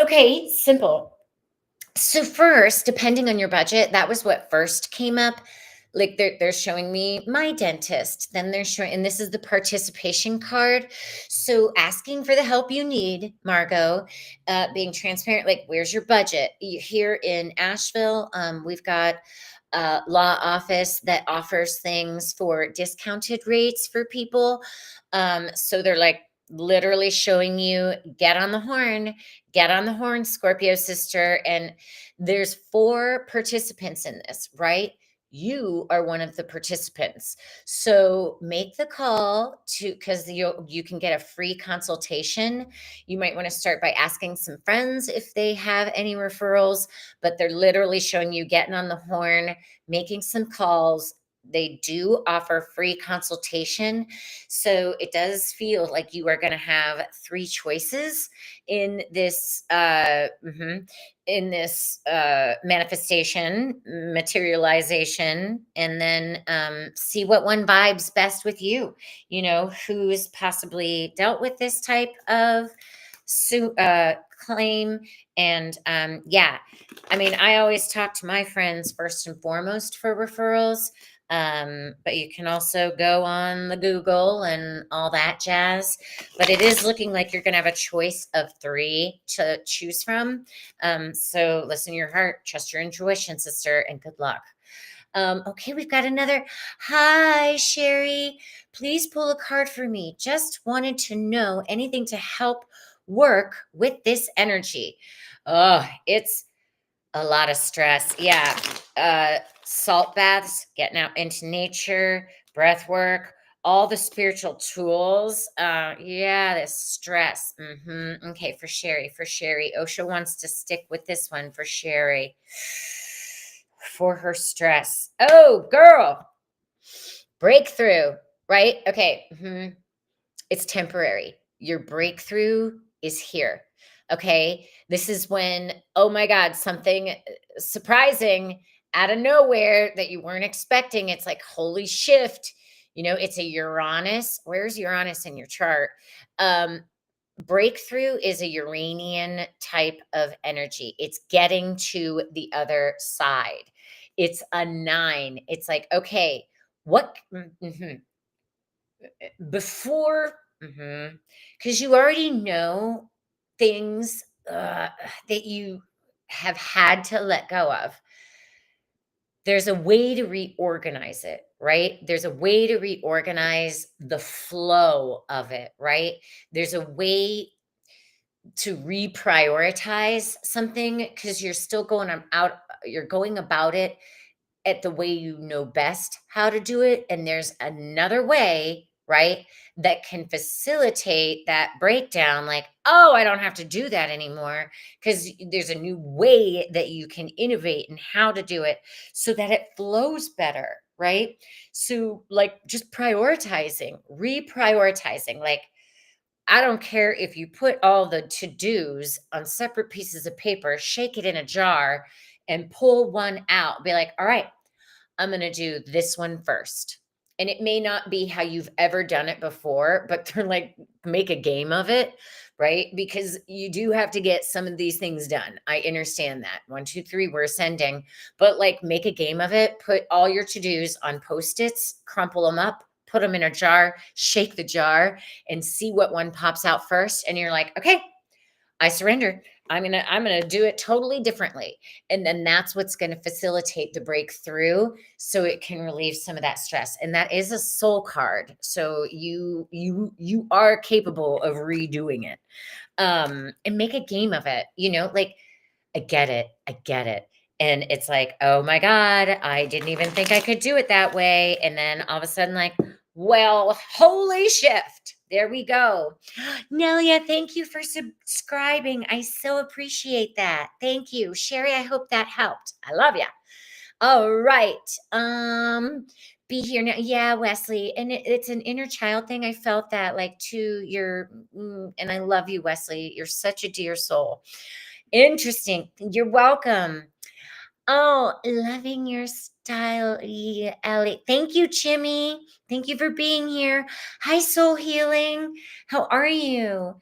okay, simple. So first, depending on your budget, that was what first came up. Like they're showing me my dentist, then they're showing, and this is the participation card. So asking for the help you need, Margot, being transparent, like where's your budget? Here in Asheville, we've got a law office that offers things for discounted rates for people. So they're like literally showing you get on the horn, Scorpio sister. And there's 4 participants in this, right? You are one of the participants. So make the call to, because you can get a free consultation. You might want to start by asking some friends if they have any referrals, but they're literally showing you getting on the horn, making some calls. They do offer free consultation. So it does feel like you are going to have 3 choices in this manifestation, materialization, and then see what one vibes best with you. You know, who's possibly dealt with this type of claim. And yeah, I mean, I always talk to my friends first and foremost for referrals. But you can also go on the Google and all that jazz. But it is looking like you're going to have a choice of 3 to choose from. So listen to your heart, trust your intuition, sister, and good luck. Okay, we've got another. Hi, Sherry. Please pull a card for me. Just wanted to know anything to help work with this energy. Oh, it's a lot of stress. Yeah. Salt baths, getting out into nature, breath work, all the spiritual tools. Yeah, this stress. Okay, for Sherry, for Sherry. Osha wants to stick with this one for Sherry. For her stress. Oh, girl. Breakthrough, right? Okay. It's temporary. Your breakthrough is here. Okay. This is when, oh my God, something surprising out of nowhere that you weren't expecting. It's like, holy shift. You know, it's a Uranus. Where's Uranus in your chart? Um, Breakthrough is a Uranian type of energy. It's getting to the other side. It's a 9. It's like, okay, what? Before, because you already know things that you have had to let go of. There's a way to reorganize it, right? There's a way to reorganize the flow of it, right? There's a way to reprioritize something because you're still you're going about it at the way you know best how to do it. And there's another way, right, that can facilitate that breakdown. Like, oh, I don't have to do that anymore because there's a new way that you can innovate and how to do it so that it flows better, right? So, like, just prioritizing, reprioritizing, like, I don't care if you put all the to-dos on separate pieces of paper, shake it in a jar, and pull one out. Be like, all right, I'm going to do this one first. And it may not be how you've ever done it before, but they're like, make a game of it, right? Because you do have to get some of these things done. I understand that. 1, 2, 3, we're ascending, but like make a game of it. Put all your to dos on Post-its, crumple them up, put them in a jar, shake the jar, and see what one pops out first. And you're like, okay, I surrender. I'm gonna do it totally differently. And then that's what's gonna facilitate the breakthrough so it can relieve some of that stress. And that is a soul card. So you are capable of redoing it. And make a game of it, you know, like I get it. I get it. And it's like, oh my God, I didn't even think I could do it that way. And then all of a sudden, like, well, holy shift. There we go. Nelia, thank you for subscribing. I so appreciate that. Thank you. Sherry, I hope that helped. I love you. All right. be here now. Yeah, Wesley. And it's an inner child thing. I felt that like to your, and I love you, Wesley. You're such a dear soul. Interesting. You're welcome. Oh, loving your style, Ellie. Thank you, Jimmy. Thank you for being here. Hi, Soul Healing. How are you?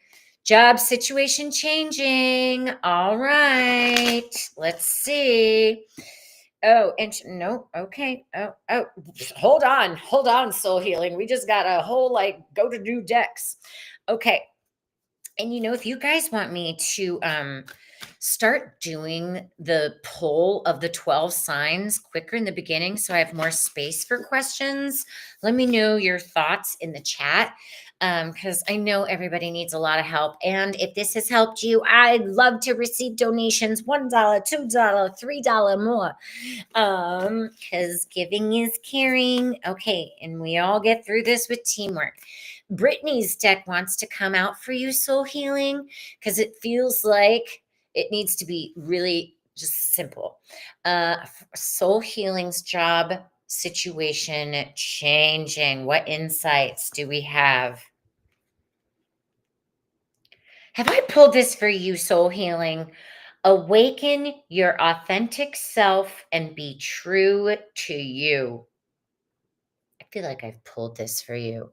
Job situation changing. All right. Let's see. Oh, and no, okay. Oh, hold on, Soul Healing. We just got a whole like go to new decks. Okay. And if you guys want me to start doing the poll of the 12 signs quicker in the beginning so I have more space for questions, let me know your thoughts in the chat. Because I know everybody needs a lot of help. And if this has helped you, I'd love to receive donations, $1, $2, $3 more. Because giving is caring. Okay, and we all get through this with teamwork. Brittany's deck wants to come out for you, Soul Healing, because it feels like it needs to be really just simple. Soul Healing's job situation changing. What insights do we have? Have I pulled this for you, Soul Healing? Awaken your authentic self and be true to you. I feel like I've pulled this for you.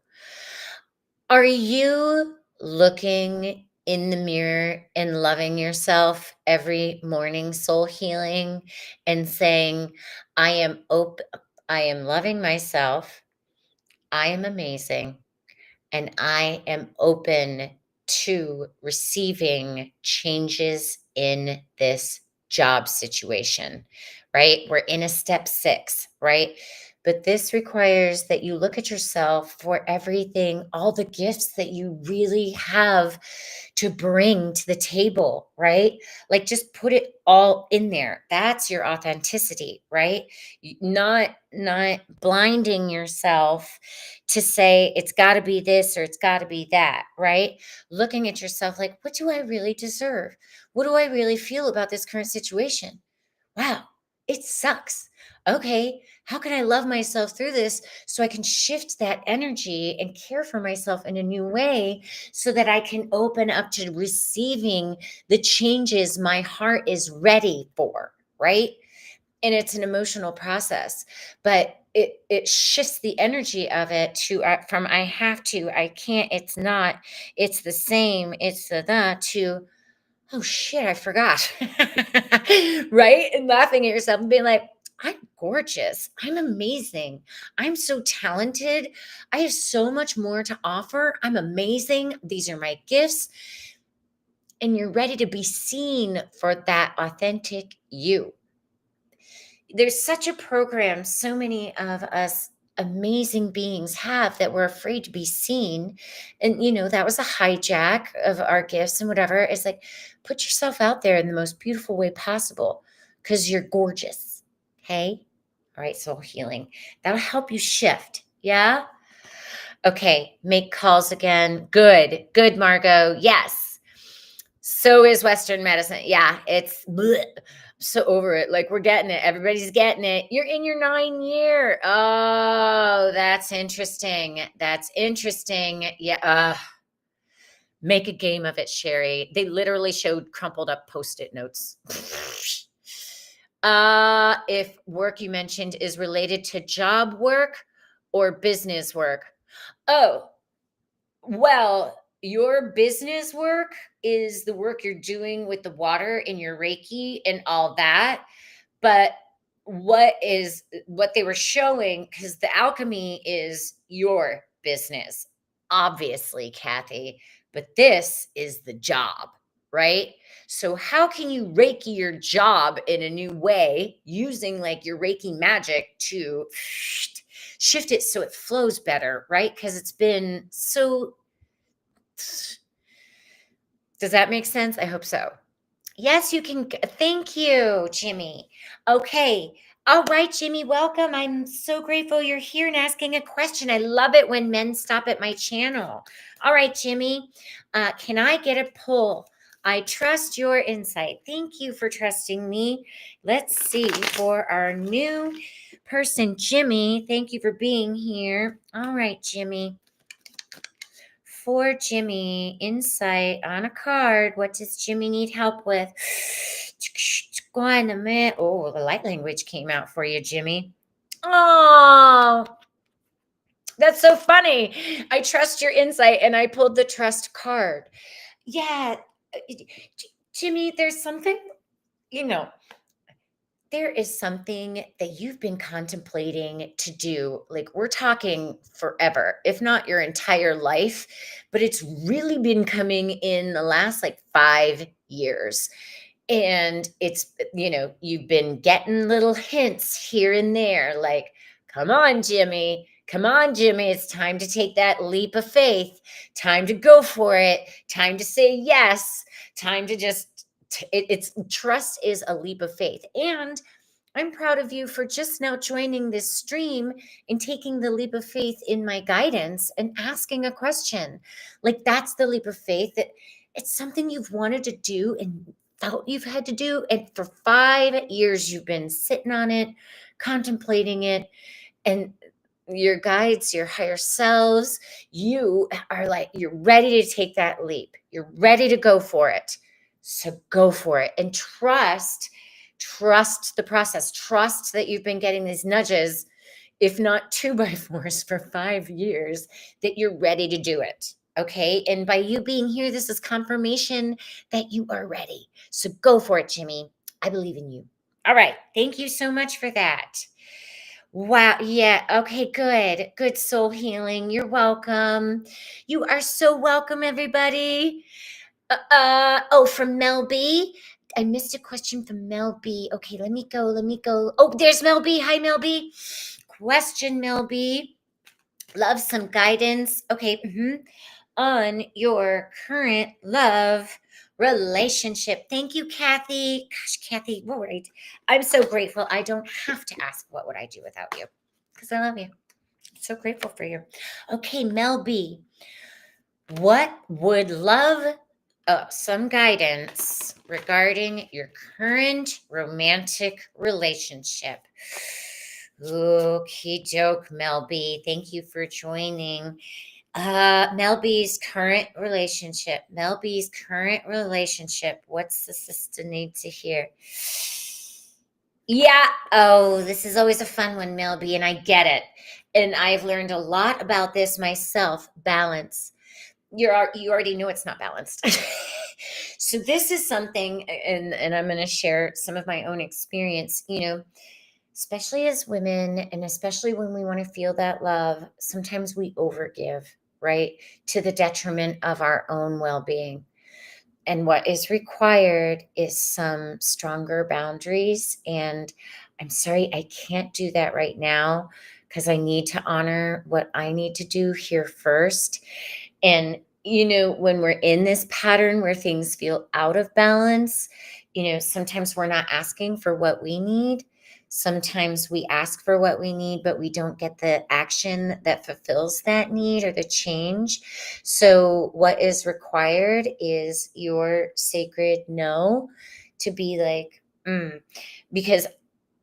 Are you looking in the mirror and loving yourself every morning, Soul Healing, and saying, I am loving myself, I am amazing, and I am open to receiving changes in this job situation, right? We're in a step 6, right? But this requires that you look at yourself for everything, all the gifts that you really have to bring to the table, right? Like just put it all in there. That's your authenticity, right? Not blinding yourself to say it's got to be this or it's got to be that, right? Looking at yourself like, what do I really deserve? What do I really feel about this current situation? Wow, it sucks. Okay, how can I love myself through this so I can shift that energy and care for myself in a new way so that I can open up to receiving the changes my heart is ready for, right? And it's an emotional process, but it shifts the energy of it to from I have to, I can't, it's not, it's the same, it's the that to oh shit, I forgot. Right? And laughing at yourself and being like, I'm gorgeous. I'm amazing. I'm so talented. I have so much more to offer. I'm amazing. These are my gifts. And you're ready to be seen for that authentic you. There's such a program so many of us amazing beings have that we're afraid to be seen. And that was a hijack of our gifts and whatever. It's like put yourself out there in the most beautiful way possible because you're gorgeous. Okay. All right, Soul Healing, that'll help you shift. Yeah. Okay, make calls again. Good, Margot. Yes. So is Western medicine. Yeah, it's bleh. So over it. Like we're getting it. Everybody's getting it. You're in your 9 year. Oh, that's interesting. That's interesting. Yeah. Make a game of it, Sherry. They literally showed crumpled up post-it notes. If work you mentioned is related to job work or business work. Oh, well, your business work is the work you're doing with the water in your Reiki and all that. But what they were showing, because the alchemy is your business, obviously, Kathy, but this is the job, right? So, how can you Reiki your job in a new way using like your Reiki magic to shift it so it flows better, right? Because it's been so. Does that make sense? I hope so. Yes, you can. Thank you, Jimmy. Okay. All right, Jimmy, welcome. I'm so grateful you're here and asking a question. I love it when men stop at my channel. All right, Jimmy, can I get a pull I trust your insight. Thank you for trusting me. Let's see for our new person, Jimmy. Thank you for being here. All right, Jimmy. For Jimmy, insight on a card. What does Jimmy need help with? Go on a minute. Oh, the light language came out for you, Jimmy. Oh, that's so funny. I trust your insight, and I pulled the trust card. Yeah, Jimmy, there's something, you know, there is something that you've been contemplating to do. Like, we're talking forever, if not your entire life, but it's really been coming in the last like 5 years. And it's, you've been getting little hints here and there, like, come on, Jimmy. Come on, Jimmy. It's time to take that leap of faith. Time to go for it. Time to say yes. Time to just, it's trust is a leap of faith. And I'm proud of you for just now joining this stream and taking the leap of faith in my guidance and asking a question. Like, that's the leap of faith, that it's something you've wanted to do and felt you've had to do. And for 5 years, you've been sitting on it, contemplating it, and your guides, your higher selves, you are like, you're ready to take that leap. You're ready to go for it. So go for it and trust the process. Trust that you've been getting these nudges, if not 2x4s for 5 years, that you're ready to do it. Okay. And by you being here, this is confirmation that you are ready. So go for it, Jimmy. I believe in you. All right. Thank you so much for that. Wow. Yeah. Okay. Good. Good soul healing. You're welcome. You are so welcome, everybody. Oh, from Mel B. I missed a question from Mel B. Okay, let me go. Oh, there's Mel B. Hi, Mel B. Question, Mel B. Love some guidance. Okay. On your current love relationship. Thank you, Kathy. Gosh, Kathy, what would I do? I'm so grateful. I don't have to ask what would I do without you, because I love you. I'm so grateful for you. Okay, Mel B. What would love some guidance regarding your current romantic relationship? Okie doke, Mel B. Thank you for joining. Mel B's current relationship. Mel B's current relationship. What's the sister need to hear? Yeah. Oh, this is always a fun one, Mel B, and I get it. And I've learned a lot about this myself. Balance. You already know it's not balanced. So this is something, and I'm going to share some of my own experience, especially as women, and especially when we want to feel that love, sometimes we overgive, right? To the detriment of our own well-being. And what is required is some stronger boundaries. And I'm sorry, I can't do that right now, because I need to honor what I need to do here first. And, when we're in this pattern where things feel out of balance, sometimes we're not asking for what we need. Sometimes we ask for what we need, but we don't get the action that fulfills that need or the change. So what is required is your sacred no, to be like, because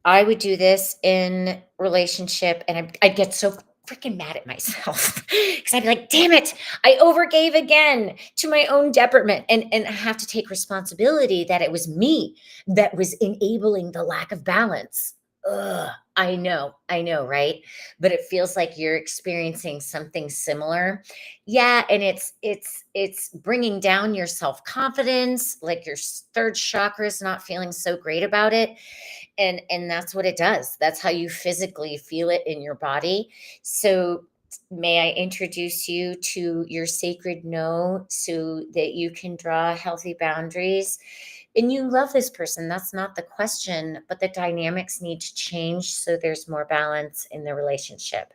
I would do this in relationship, and I'd get so freaking mad at myself, because I'd be like, damn it, I overgave again to my own detriment. And I have to take responsibility that it was me that was enabling the lack of balance. Ugh, I know, right? But it feels like you're experiencing something similar. Yeah, and it's bringing down your self-confidence, like your third chakra is not feeling so great about it. And that's what it does. That's how you physically feel it in your body. So may I introduce you to your sacred no, so that you can draw healthy boundaries. And you love this person, that's not the question, but the dynamics need to change so there's more balance in the relationship.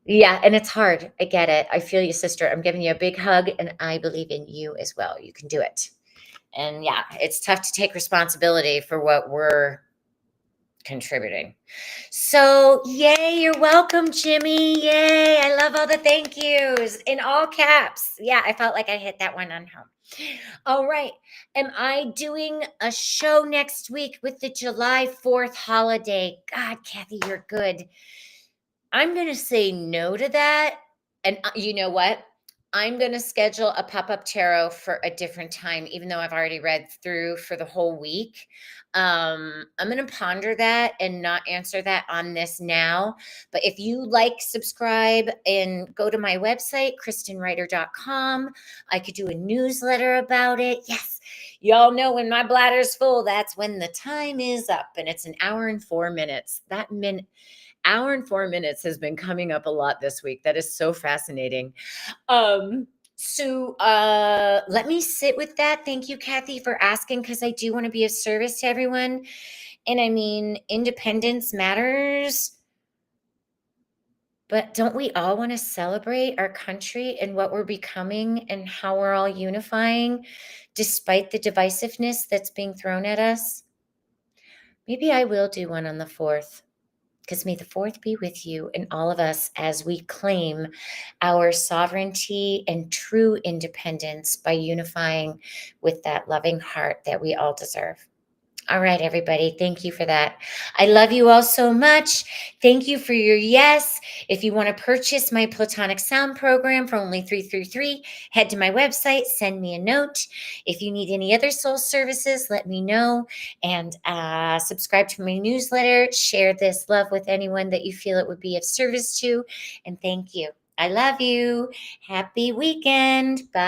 Yeah, and it's hard. I get it. I feel you, sister. I'm giving you a big hug, and I believe in you as well. You can do it. And yeah, it's tough to take responsibility for what we're contributing. So, yay, you're welcome, Jimmy. Yay. I love all the thank yous in all caps. Yeah, I felt like I hit that one on home. All right. Am I doing a show next week with the July 4th holiday? God, Kathy, you're good. I'm going to say no to that. And you know what? I'm going to schedule a pop up tarot for a different time, even though I've already read through for the whole week. I'm going to ponder that and not answer that on this now. But if you like, subscribe and go to my website, kristenwriter.com. I could do a newsletter about it. Yes. Y'all know when my bladder's full, that's when the time is up, and it's an hour and 4 minutes. That hour and 4 minutes has been coming up a lot this week. That is so fascinating. So let me sit with that. Thank you, Kathy, for asking, because I do want to be of service to everyone. And I mean, independence matters, but don't we all want to celebrate our country and what we're becoming and how we're all unifying despite the divisiveness that's being thrown at us? Maybe I will do one on the 4th. Because may the 4th be with you and all of us as we claim our sovereignty and true independence by unifying with that loving heart that we all deserve. All right, everybody. Thank you for that. I love you all so much. Thank you for your yes. If you want to purchase my Platonic Sound Program for only $333, head to my website, send me a note. If you need any other soul services, let me know. And subscribe to my newsletter. Share this love with anyone that you feel it would be of service to. And thank you. I love you. Happy weekend. Bye.